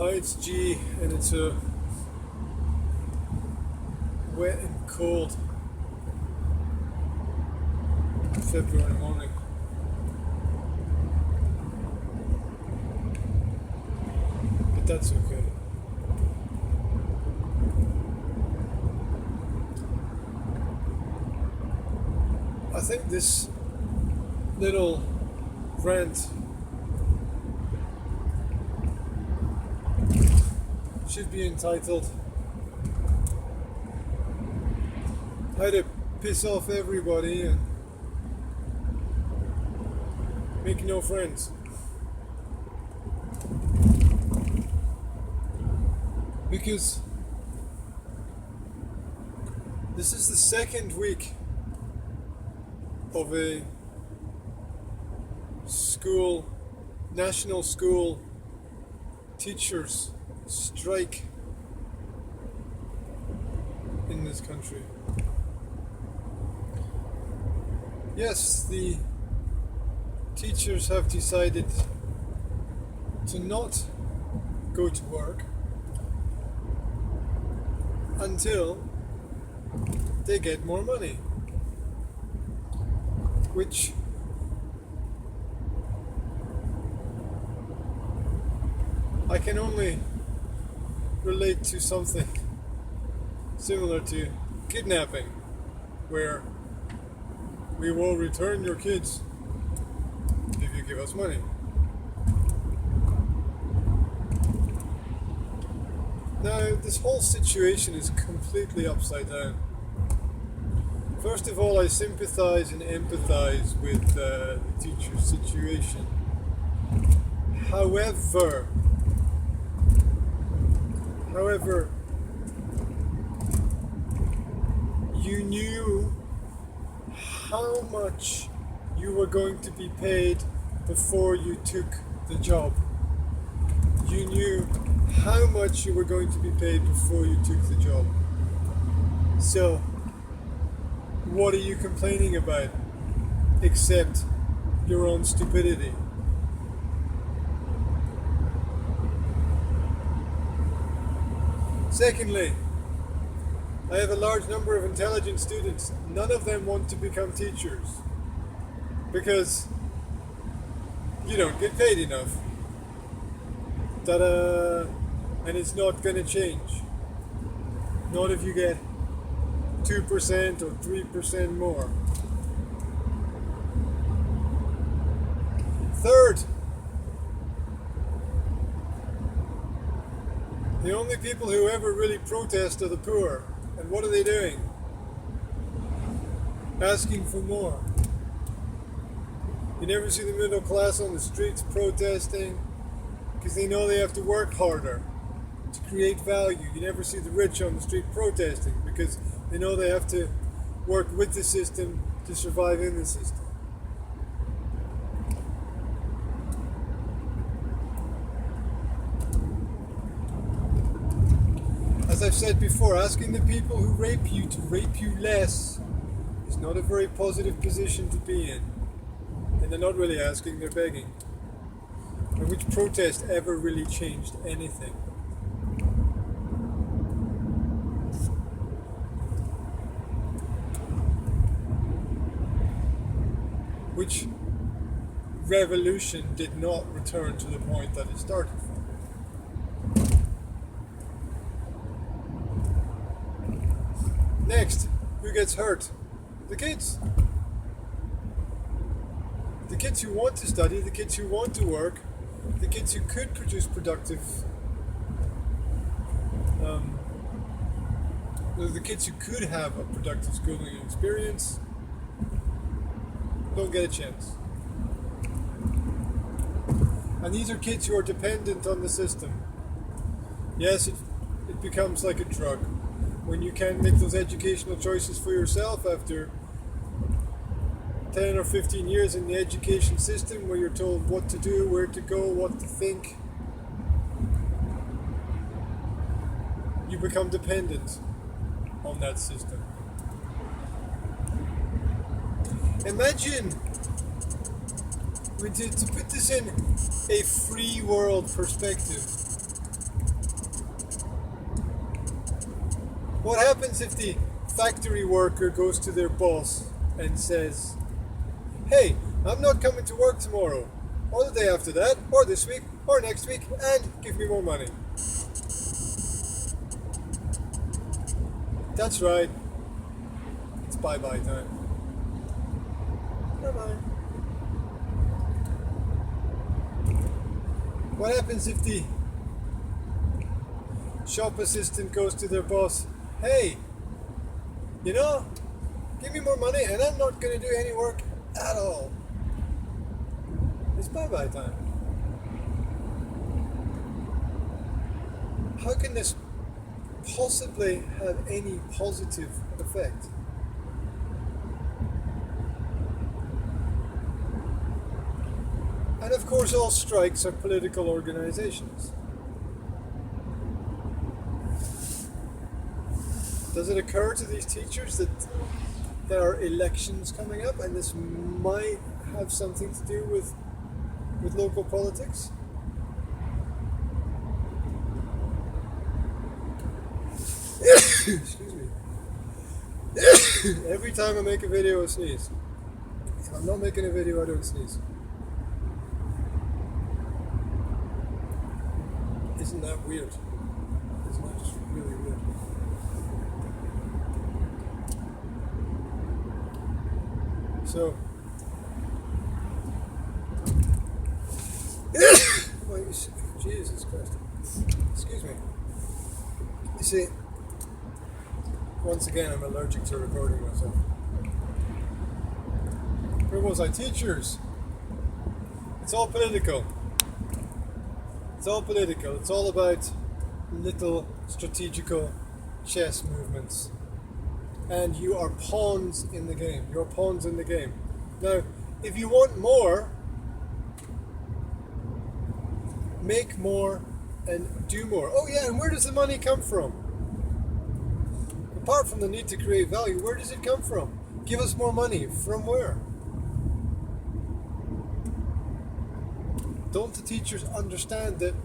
Hi, it's G, and it's a wet and cold February morning. But that's okay. I think this little rant should be entitled "How to Piss Off Everybody and Make No Friends." Because this is the second week of a national school teachers strike in this country. Yes, the teachers have decided to not go to work until they get more money, which I can only relate to something similar to kidnapping, where we will return your kids if you give us money. Now, this whole situation is completely upside down. First of all, I sympathize and empathize with the teacher's situation. However, you knew how much you were going to be paid before you took the job. You knew how much you were going to be paid before you took the job. So, what are you complaining about except your own stupidity? Secondly, I have a large number of intelligent students. None of them want to become teachers because you don't get paid enough. Ta-da! And it's not going to change. Not if you get 2% or 3% more. Third, the only people who ever really protest are the poor. And what are they doing? Asking for more. You never see the middle class on the streets protesting because they know they have to work harder to create value. You never see the rich on the street protesting because they know they have to work with the system to survive in the system. As I've said before, asking the people who rape you to rape you less is not a very positive position to be in. And they're not really asking, they're begging. And which protest ever really changed anything? Which revolution did not return to the point that it started from? Next, who gets hurt? The kids. The kids who want to study, the kids who want to work, the kids who could produce productive, the kids who could have a productive schooling experience, don't get a chance. And these are kids who are dependent on the system. Yes, it becomes like a drug. When you can't make those educational choices for yourself after 10 or 15 years in the education system where you're told what to do, where to go, what to think, you become dependent on that system. Imagine, to put this in a free world perspective, What happens if the factory worker goes to their boss and says, hey, I'm not coming to work tomorrow, or the day after that, or this week, or next week, and give me more money? That's right. It's bye-bye time. Bye-bye. What happens if the shop assistant goes to their boss, hey, you know, give me more money and I'm not going to do any work at all? It's bye-bye time. How can this possibly have any positive effect? And of course all strikes are political organizations. Does it occur to these teachers that there are elections coming up and this might have something to do with local politics? Excuse me. Every time I make a video I sneeze. If I'm not making a video I don't sneeze. Isn't that weird? Isn't that just really weird? So, Jesus Christ. Excuse me. You see, once again, I'm allergic to recording myself. Where was I? Teachers. It's all political. It's all political. It's all about little strategical chess movements. And you are pawns in the game. You're pawns in the game. Now, if you want more, make more and do more. Oh yeah, and where does the money come from? Apart from the need to create value, where does it come from? Give us more money. From where? Don't the teachers understand that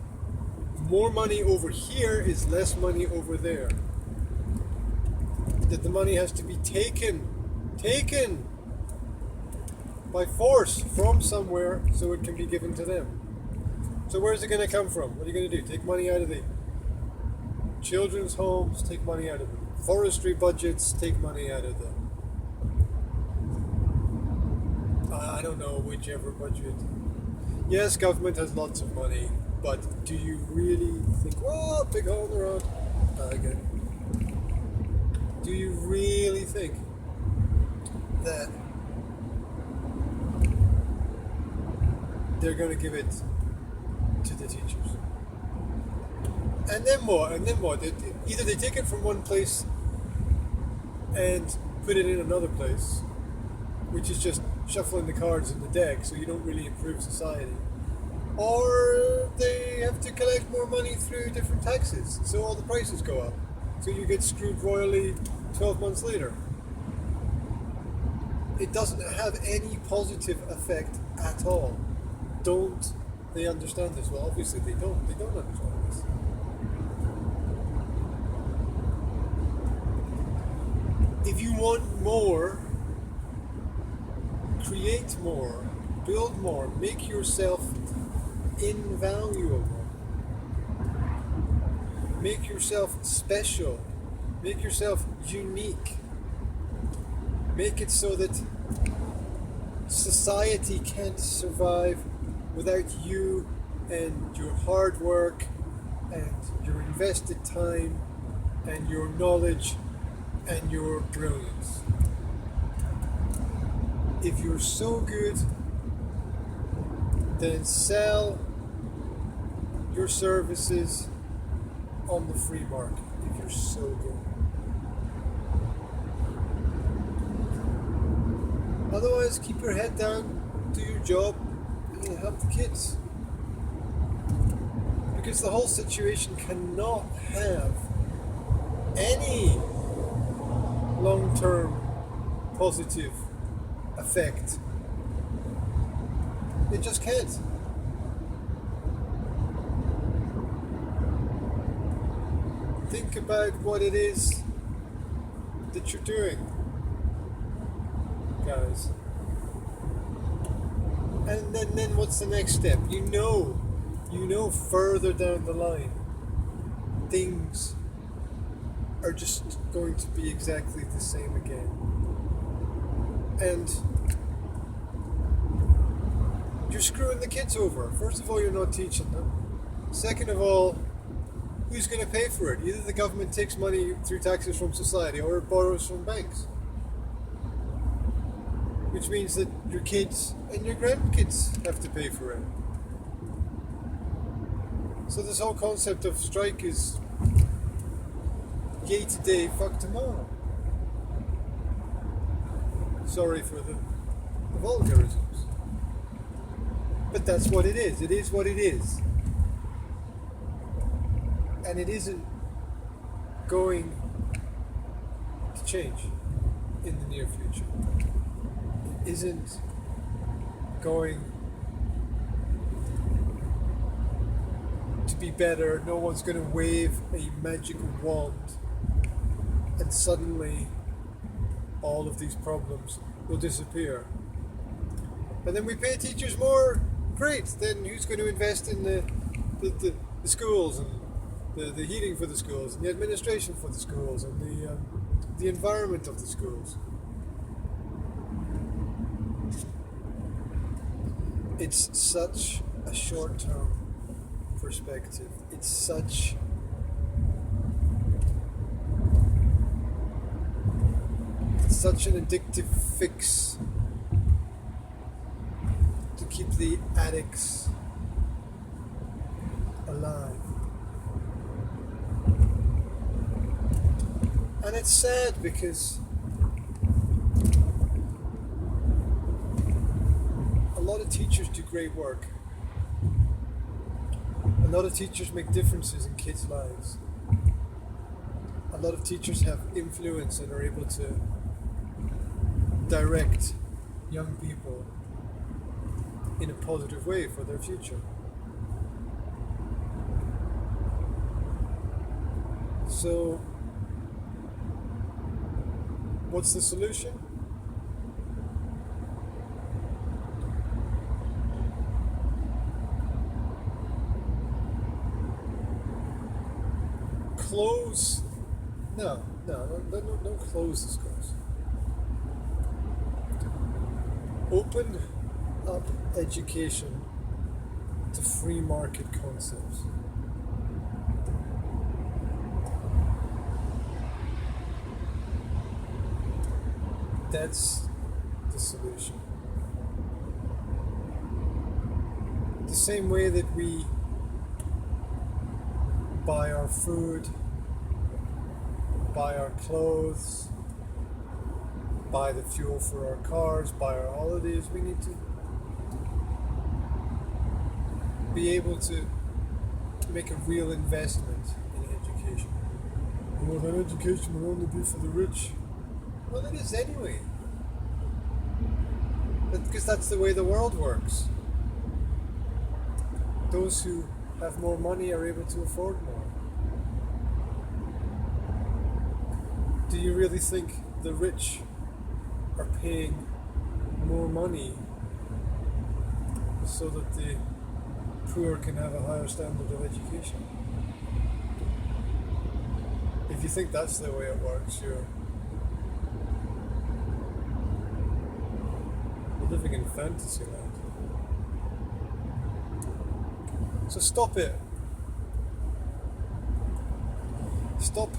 more money over here is less money over there? That the money has to be taken by force from somewhere so it can be given to them. So where's it going to come from? What are you going to do? Take money out of the children's homes, take money out of the forestry budgets, take money out of the I don't know, whichever budget. Yes, government has lots of money, but do you really think, well, big hole in the road? Okay. Do you really think that they're going to give it to the teachers? And then what? Either they take it from one place and put it in another place, which is just shuffling the cards in the deck so you don't really improve society, or they have to collect more money through different taxes so all the prices go up, so you get screwed royally 12 months later. It doesn't have any positive effect at all. Don't they understand this? Well, obviously they don't understand this. If you want more, create more, build more, make yourself invaluable, make yourself special, make yourself unique, make it so that society can't survive without you and your hard work and your invested time and your knowledge and your brilliance. If you're so good, then sell your services on the free market. If you're so good. Otherwise, keep your head down, do your job, and help the kids. Because the whole situation cannot have any long-term positive effect. It just can't. Think about what it is that you're doing, guys. And then what's the next step? You know further down the line, things are just going to be exactly the same again. And you're screwing the kids over. First of all, you're not teaching them. Second of all, who's going to pay for it? Either the government takes money through taxes from society or it borrows from banks. Which means that your kids and your grandkids have to pay for it. So this whole concept of strike is yay today, fuck tomorrow. Sorry for the vulgarisms. But that's what it is. It is what it is. And it isn't going to change in the near future. It isn't going to be better. No one's going to wave a magical wand and suddenly all of these problems will disappear. And then we pay teachers more. Great. Then who's going to invest in the schools and the heating for the schools and the administration for the schools and the environment of the schools? It's such a short-term perspective. It's such an addictive fix to keep the addicts alive. And it's sad because a lot of teachers do great work. A lot of teachers make differences in kids' lives. A lot of teachers have influence and are able to direct young people in a positive way for their future. So, what's the solution? Close. No, don't close the schools. Open up education to free market concepts. That's the solution. The same way that we buy our food, buy our clothes, buy the fuel for our cars, buy our holidays, we need to be able to make a real investment in education. Well, that education will only be for the rich. Well, it is anyway. Because that's the way the world works. Those who have more money are able to afford more. Do you really think the rich are paying more money so that the poor can have a higher standard of education? If you think that's the way it works, you're living in fantasy land. So stop it. Stop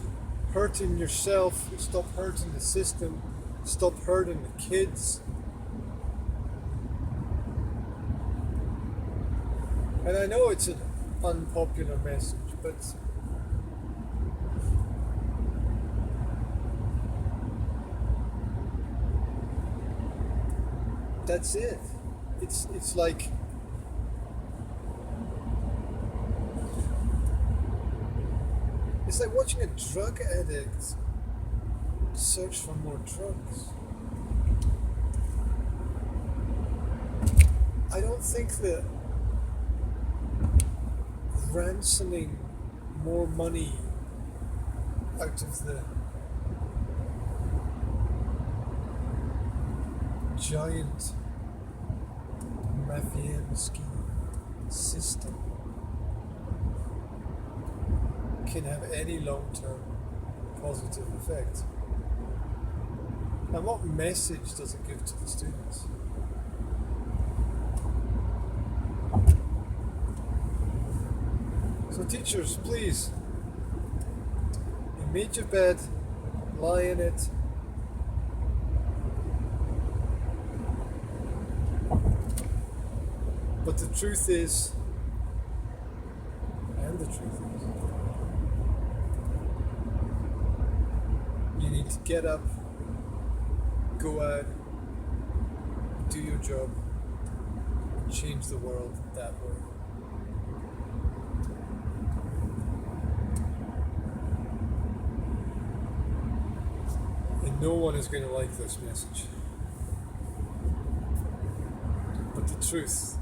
hurting yourself. Stop hurting the system. Stop hurting the kids. And I know it's an unpopular message, but that's it. It's like watching a drug addict search for more drugs. I don't think that ransoming more money out of the giant Machiavellian system can have any long-term positive effect. And what message does it give to the students? So teachers, please, you made your bed, lie in it. But the truth is, and the truth is, you need to get up, go out, do your job, and change the world that way. And no one is going to like this message. But the truth,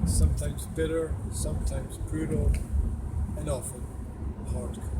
sometimes bitter, sometimes brutal, and often hardcore.